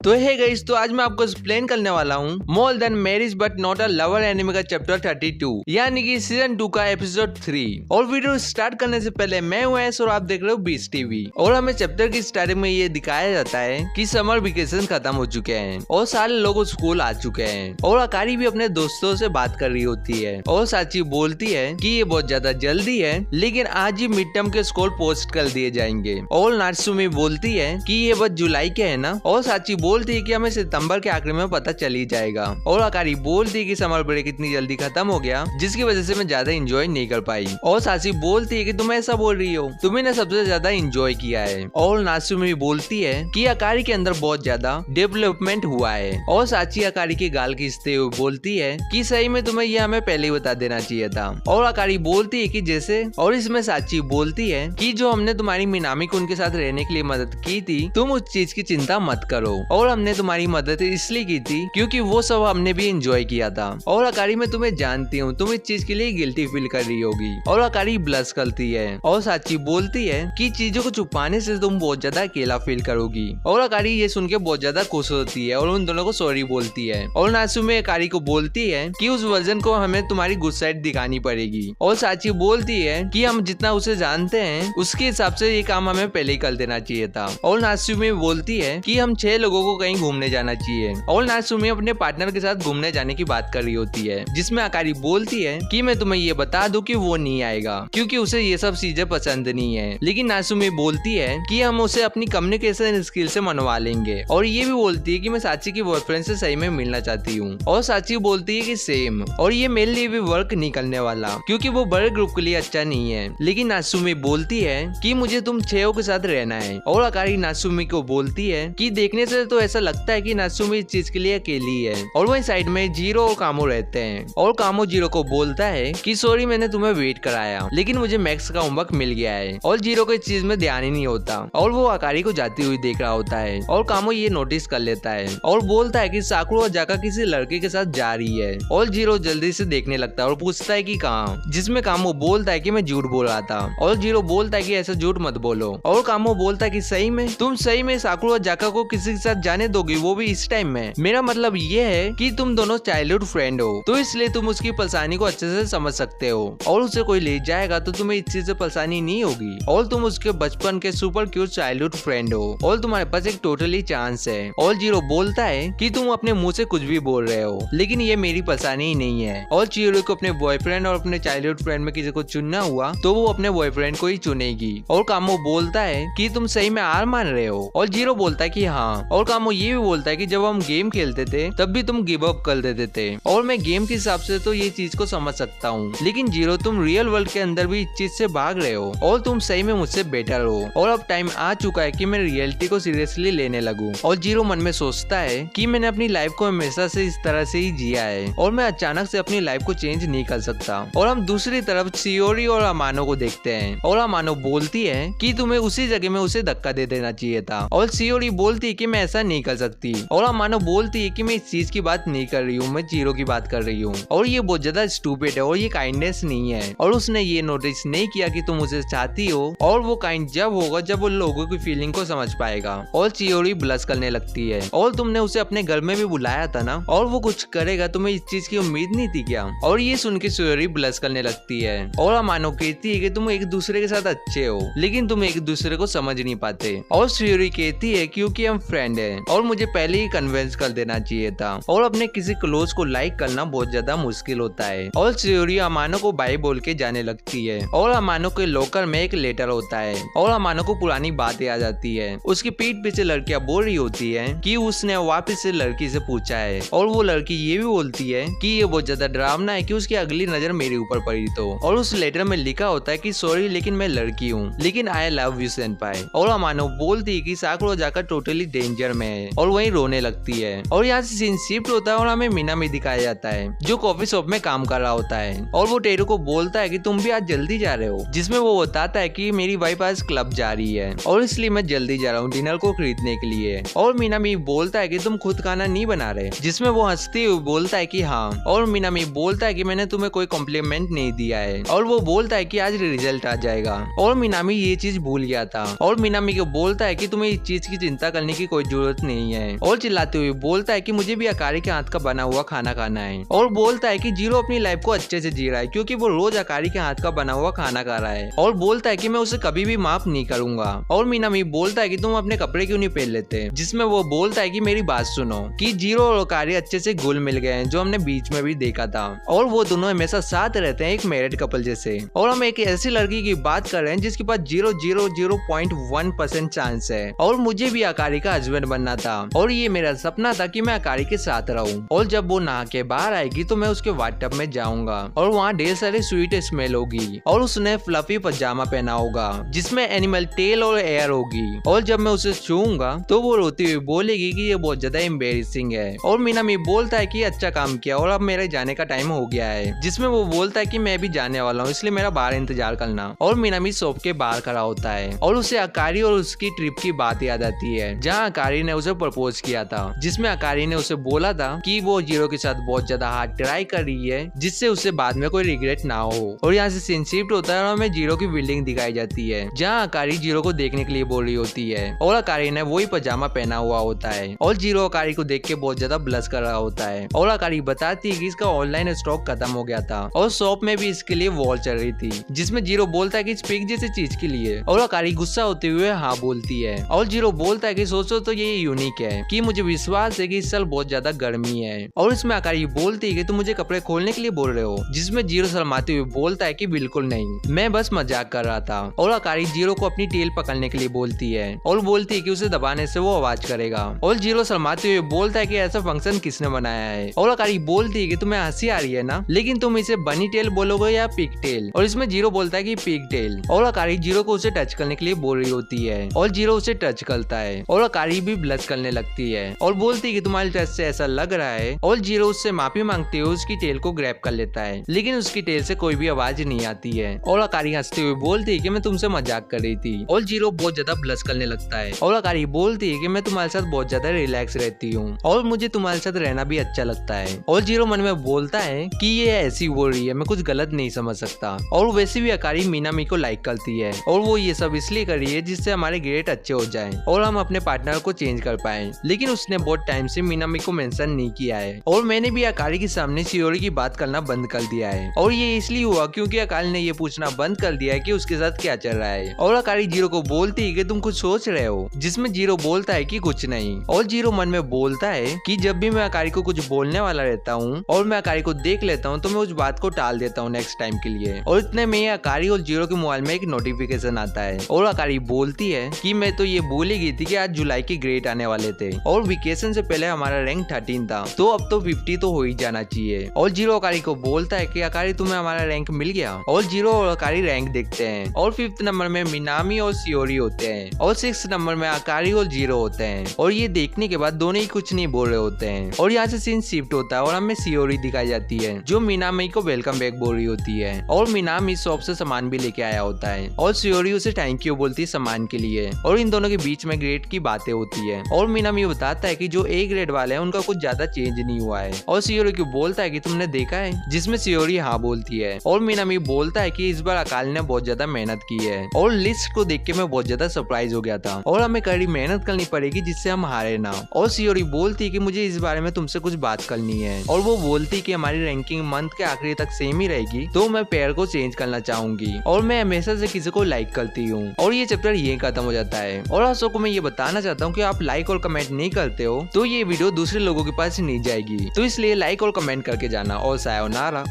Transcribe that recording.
तो hey guys, तो आज मैं आपको एक्सप्लेन करने वाला हूँ more than marriage but not a lover anime का चैप्टर 32 यानी कि सीजन 2 का एपिसोड 3। और वीडियो स्टार्ट करने से पहले मैं हूँ एस और आप देख रहे हो बीस टीवी। और हमें चैप्टर की स्टार्टिंग में ये दिखाया जाता है कि समर वेकेशन खत्म हो चुके हैं और सारे लोग स्कूल आ चुके हैं और अकारी भी अपने दोस्तों से बात कर रही होती है और साची बोलती है कि ये बहुत ज्यादा जल्दी है लेकिन आज ही मिड टर्म के स्कोर पोस्ट कर दिए जाएंगे। और नात्सुमी बोलती है कि ये बस जुलाई के है ना, और साची बोलती है कि हमें सितंबर के आखिर में पता चल ही जाएगा। और अकारी बोलती है कि समर ब्रेक इतनी जल्दी खत्म हो गया जिसकी वजह से मैं ज्यादा एंजॉय नहीं कर पाई। और साची बोलती है कि तुम ऐसा बोल रही हो, तुम्हें ने सबसे ज्यादा एंजॉय किया है। और नात्सुमी बोलती है कि अकारी के अंदर बहुत ज्यादा डेवलपमेंट हुआ है। और साची अकारी की गाल खींचते हुए बोलती है कि सही में तुम्हें यह हमें पहले ही बता देना चाहिए था। और अकारी बोलती है कि जैसे, और इसमें साची बोलती है कि जो हमने तुम्हारी मिनामी को उनके साथ रहने के लिए मदद की थी, तुम उस चीज की चिंता मत करो। और हमने तुम्हारी मदद इसलिए की थी क्योंकि वो सब हमने भी एंजॉय किया था। और अकारी मैं तुम्हें जानती हूँ, तुम इस चीज के लिए गिल्टी फील कर रही होगी। और अकारी ब्लश करती है और साची बोलती है कि चीजों को छुपाने से तुम बहुत ज्यादा अकेला फील करोगी। और अकारी ये सुन के बहुत ज्यादा खुश होती है और उन दोनों को सॉरी बोलती है। और नात्सुमी अकारी को बोलती है कि उस वर्जन को हमें तुम्हारी गुड साइड दिखानी पड़ेगी। और साची बोलती है कि हम जितना उसे जानते हैं उसके हिसाब से ये काम हमें पहले ही कर देना चाहिए था। और नात्सुमी बोलती है कि हम 6 लोगों को कहीं घूमने जाना चाहिए। और नात्सुमी अपने पार्टनर के साथ घूमने जाने की बात कर रही होती है, जिसमें अकारी बोलती है कि मैं तुम्हें ये बता दूं कि वो नहीं आएगा क्योंकि उसे ये सब चीजें पसंद नहीं है। लेकिन नात्सुमी बोलती है कि हम उसे अपनी कम्युनिकेशन स्किल से मनवा लेंगे। और ये भी बोलती है कि मैं साची की बॉयफ्रेंड से सही में मिलना चाहती हूँ। और साची बोलती है कि सेम, और ये मेरे लिए भी वर्क नहीं करने वाला क्योंकि वो बड़े ग्रुप के लिए अच्छा नहीं है। लेकिन नात्सुमी बोलती है कि मुझे तुम 6 के साथ रहना है। और अकारी नात्सुमी को बोलती है कि देखने से तो ऐसा लगता है कि नात्सुमी इस चीज के लिए अकेली है। और वहीं साइड में जीरो और कामो रहते हैं। और कामो जीरो को बोलता है कि सॉरी मैंने तुम्हें वेट कराया लेकिन मुझे मैक्स का होमवर्क मिल गया है। और जीरो को इस चीज में ध्यान ही नहीं होता और वो अकारी को जाती हुई देख रहा होता है। और कामो ये नोटिस कर लेता है और बोलता है कि साकुरा और जाका किसी लड़के के साथ जा रही है। और जीरो जल्दी से देखने लगता है और पूछता है कि कहाँ, जिसमें कामो बोलता है कि मैं झूठ बोल रहा था। और जीरो बोलता है कि ऐसा झूठ मत बोलो। और कामो बोलता है कि सही में तुम सही में साकुरा और जाका को किसी के साथ जाने दोगी, वो भी इस टाइम में? मेरा मतलब ये है कि तुम दोनों चाइल्डहुड फ्रेंड हो तो इसलिए तुम उसकी परेशानी को अच्छे से समझ सकते हो। और उसे कोई ले जाएगा तो तुम्हें इस चीज से परेशानी नहीं होगी। और तुम उसके बचपन के सुपर क्यूट चाइल्डहुड फ्रेंड हो और तुम्हारे पास एक टोटली चांस है। और जीरो बोलता है कि तुम अपने मुंह से कुछ भी बोल रहे हो लेकिन ये मेरी परेशानी ही नहीं है। और जीरो को अपने बॉयफ्रेंड और अपने चाइल्डहुड फ्रेंड में किसी को चुनना हुआ तो वो अपने बॉयफ्रेंड को ही चुनेगी। और कामो बोलता है कि तुम सही में हार मान रहे हो। और जीरो बोलता है कि हाँ। और कामो ये भी बोलता है कि जब हम गेम खेलते थे तब भी तुम गिव अप कर देते थे और मैं गेम के हिसाब से तो ये चीज को समझ सकता हूँ, लेकिन जीरो तुम रियल वर्ल्ड के अंदर भी इस चीज से भाग रहे हो और तुम सही में मुझसे बेटर हो। और अब टाइम आ चुका है कि मैं रियलिटी को सीरियसली लेने लगूं। और जीरो मन में सोचता है कि मैंने अपनी लाइफ को हमेशा से इस तरह से ही जिया है और मैं अचानक से अपनी लाइफ को चेंज नहीं कर सकता। और हम दूसरी तरफ सियोरी और अमानो को देखते हैं। और अमानो बोलती है कि तुम्हें उसी जगह में उसे धक्का दे देना चाहिए था। और सियोरी बोलती है कि मैं ऐसा नहीं कर सकती। और अमानो बोलती है कि मैं इस चीज की बात नहीं कर रही हूँ, मैं जीरो की बात कर रही हूँ और ये बहुत ज्यादा स्टूपिड है और ये काइंडनेस नहीं है। और उसने ये नोटिस नहीं किया कि तुम उसे चाहती हो और वो काइंड जब होगा जब वो लोगों की फीलिंग को समझ पाएगा। और चियोरी ब्लश करने लगती है। और तुमने उसे अपने घर में भी बुलाया था ना, और वो कुछ करेगा, तुम्हें इस चीज की उम्मीद नहीं थी क्या? और ये सुन के चियोरी ब्लश करने लगती है। और अमानो कहती है कि तुम एक दूसरे के साथ अच्छे हो लेकिन तुम एक दूसरे को समझ नहीं पाते। और चियोरी कहती है क्योंकि हम फ्रेंड हैं और मुझे पहले ही कन्विंस कर देना चाहिए था। और अपने किसी क्लोज को लाइक करना बहुत ज्यादा मुश्किल होता है। और चियोरी अमानो को बाय बोल के जाने लगती है। और अमानो के लॉकर में एक लेटर होता है और अमानो को पुरानी बात याद आती है। उसकी पीठ पीछे लड़कियां बोल रही होती है कि उसने वापस से लड़की से पूछा है। और वो लड़की ये भी बोलती है कि ये बहुत ज्यादा डरावना है कि उसकी अगली नजर मेरे ऊपर पड़ी तो। और उस लेटर में लिखा होता है कि सॉरी लेकिन मैं लड़की हूँ, लेकिन आई लव यू सेनपाई। और अमानो बोलती है कि साकुरा जाकर टोटली डेंजर में है और वहीं रोने लगती है। और यहाँ से सीन शिफ्ट होता है और हमें मिनामी दिखाया जाता है जो कॉफी शॉप में काम कर रहा होता है। और वो टेरू को बोलता है कि तुम भी आज जल्दी जा रहे हो, जिसमें वो बताता है कि मेरी वाइफ आज क्लब जा रही है और इसलिए मैं जल्दी जा रहा हूँ डिनर को खरीदने के लिए। और मिनामी बोलता है कि तुम खुद खाना नहीं बना रहे, जिसमें वो हंसते हुए बोलता है कि हाँ। और मिनामी बोलता है कि मैंने तुम्हें कोई कॉम्प्लीमेंट नहीं दिया है। और वो बोलता है कि आज रिजल्ट आ जाएगा। और मिनामी ये चीज भूल गया था। और मिनामी को बोलता है कि तुम्हें इस चीज की चिंता करने की कोई जरूरत जरूरत नहीं है और चिल्लाते हुए बोलता है कि मुझे भी अकारी के हाथ का बना हुआ खाना खाना है और बोलता है कि जीरो अपनी लाइफ को अच्छे से जी रहा है क्योंकि वो रोज अकारी के हाथ का बना हुआ खाना खा रहा है और बोलता है कि मैं उसे कभी भी माफ नहीं करूंगा। और मीनामी बोलता है कि तुम अपने कपड़े क्यों नहीं पहन लेते, जिसमें वो बोलता है कि मेरी बात सुनो कि जीरो और अकारी अच्छे से घुल मिल गए हैं जो हमने बीच में भी देखा था और वो दोनों हमेशा साथ रहते हैं एक मैरिड कपल जैसे। और हम एक ऐसी लड़की की बात कर रहे हैं जिसके पास 0.1% चांस है और मुझे भी अकारी का हस्बैंड बनना था और ये मेरा सपना था कि मैं अकारी के साथ रहूं और जब वो नहा के बाहर आएगी तो मैं उसके वाटअप में जाऊंगा और वहाँ ढेर सारी स्वीट स्मेल होगी और उसने फ्लफी पजामा पहना होगा जिसमें एनिमल टेल और एयर होगी और जब मैं उसे छूऊंगा तो वो रोती हुई बोलेगी कि ये बहुत ज्यादा एम्बेरसिंग है और मीनामी बोलता है कि अच्छा काम किया और अब मेरे जाने का टाइम हो गया है, जिसमें वो बोलता है कि मैं भी जाने वाला हूँ इसलिए मेरा बाहर इंतजार करना। और मीनामी शॉप के बाहर खड़ा होता है और उसे अकारी और उसकी ट्रिप की बात याद आती है जहाँ अकारी ने उसे प्रपोज किया था, जिसमें अकारी ने उसे बोला था कि वो जीरो के साथ बहुत ज्यादा हार्ड ट्राई कर रही है जिससे उसे बाद में कोई रिग्रेट ना हो। और यहाँ से सीन शिफ्ट होता है और हमें जीरो की बिल्डिंग दिखाई जाती है जहाँ अकारी जीरो को देखने के लिए बोल रही होती है और अकारी ने वही पजामा पहना हुआ होता है और जीरो अकारी को देख के बहुत ज्यादा ब्लश कर रहा होता है और अकारी बताती है कि इसका ऑनलाइन स्टॉक खत्म हो गया था और शॉप में भी इसके लिए वॉल चल रही थी, जिसमें जीरो बोलता है कि इस पिग जैसी चीज के लिए और अकारी गुस्सा होते हुए हाँ बोलती है और जीरो बोलता है कि सोचो तो ये यूनिक है कि मुझे विश्वास है कि इस साल बहुत ज्यादा गर्मी है। और इसमें अकारी बोलती है कि तुम मुझे कपड़े खोलने के लिए बोल रहे हो, जिसमें जीरो शर्माते हुए बोलता है कि बिल्कुल नहीं, मैं बस मजाक कर रहा था। और अकारी जीरो को अपनी टेल पकड़ने के लिए बोलती है और बोलती है कि उसे दबाने से वो आवाज करेगा और जीरो शर्माते हुए बोलता है कि ऐसा फंक्शन किसने बनाया है और अकारी बोलती है कि तुम्हें हंसी आ रही है ना, लेकिन तुम इसे बनी टेल बोलोगे या पिग टेल। और इसमें जीरो बोलता है कि पिग टेल और अकारी जीरो को उसे टच करने के लिए बोल रही होती है और जीरो उसे टच करता है और अकारी भी ब्लश करने लगती है और बोलती है कि तुम्हारे टच से ऐसा लग रहा है और जीरो उससे माफी मांगते हुए उसकी टेल को ग्रैब कर लेता है, लेकिन उसकी टेल से कोई भी आवाज नहीं आती है और अकारी हंसते हुए बोलती है कि मैं तुमसे मजाक कर रही थी और जीरो बहुत ज्यादा ब्लश करने लगता है और अकारी बोलती है कि मैं तुम्हारे साथ बहुत ज्यादा रिलैक्स रहती हूँ और मुझे तुम्हारे साथ रहना भी अच्छा लगता है और जीरो मन में बोलता है कि ये ऐसी बोल रही है, मैं कुछ गलत नहीं समझ सकता। और वैसे भी अकारी मीनामी को लाइक करती है और वो ये सब इसलिए कर रही है जिससे हमारे ग्रेड अच्छे हो जाएं और हम अपने पार्टनर को चेंज कर पाए, लेकिन उसने बहुत टाइम से मीनामी को मेंशन नहीं किया है और मैंने भी अकारी के सामने शियोरी की बात करना बंद कर दिया है और ये इसलिए हुआ क्योंकि अकारी ने ये पूछना बंद कर दिया है कि उसके साथ क्या चल रहा है। और अकारी जीरो को बोलती है कि तुम कुछ सोच रहे हो, जिसमें जीरो बोलता है कि कुछ नहीं और जीरो मन में बोलता है कि जब भी मैं अकारी को कुछ बोलने वाला रहता हूँ और मैं अकारी को देख लेता हूँ तो मैं उस बात को टाल देता हूँ नेक्स्ट टाइम के लिए। और इतने में अकारी और जीरो के मोबाइल में एक नोटिफिकेशन आता है और अकारी बोलती है कि मैं तो ये बोल ही गई थी कि आज जुलाई के ग्रेड आने वाले थे और वेकेशन से पहले हमारा रैंक 13 था तो अब तो 50 तो हो ही जाना चाहिए। और जीरो अकारी को बोलता है कि अकारी तुम्हें हमारा रैंक मिल गया और जीरो और अकारी रैंक देखते हैं और 5th नंबर में मिनामी और शियोरी होते हैं और 6th नंबर में अकारी और जीरो होते हैं और ये देखने के बाद दोनों ही कुछ नहीं बोल रहे होते हैं। और यहाँ से सीन शिफ्ट होता है और हमें शियोरी दिखाई जाती है जो मिनामी को वेलकम बैक बोल रही होती है और मिनामी शॉप से सामान भी लेके आया होता है और शियोरी उसे थैंक यू बोलती है सामान के लिए और इन दोनों के बीच में ग्रेड की बातें होती है और मिनामी बताता है कि जो ए ग्रेड वाले हैं उनका कुछ ज्यादा चेंज नहीं हुआ है और शियोरी को बोलता है कि तुमने देखा है, जिसमें शियोरी हाँ बोलती है और मिनामी बोलता है कि इस बार अकाली ने बहुत ज्यादा मेहनत की है और लिस्ट को देख के मैं बहुत ज्यादा सरप्राइज हो गया था और हमें कड़ी मेहनत करनी पड़ेगी जिससे हम हारे ना। और शियोरी बोलती है कि मुझे इस बारे में तुमसे कुछ बात करनी है और वो बोलती है कि हमारी रैंकिंग मंथ के आखिरी तक सेम ही रहेगी तो मैं पेयर को चेंज करना चाहूंगी और मैं हमेशा से किसी को लाइक करती हूँ। और ये चैप्टर यही खत्म हो जाता है और आप सबको मैं ये बताना चाहता हूँ कि आप लाइक और कमेंट नहीं करते हो तो ये वीडियो दूसरे लोगों के पास नहीं जाएगी, तो इसलिए लाइक और कमेंट करके जाना और सायोनारा।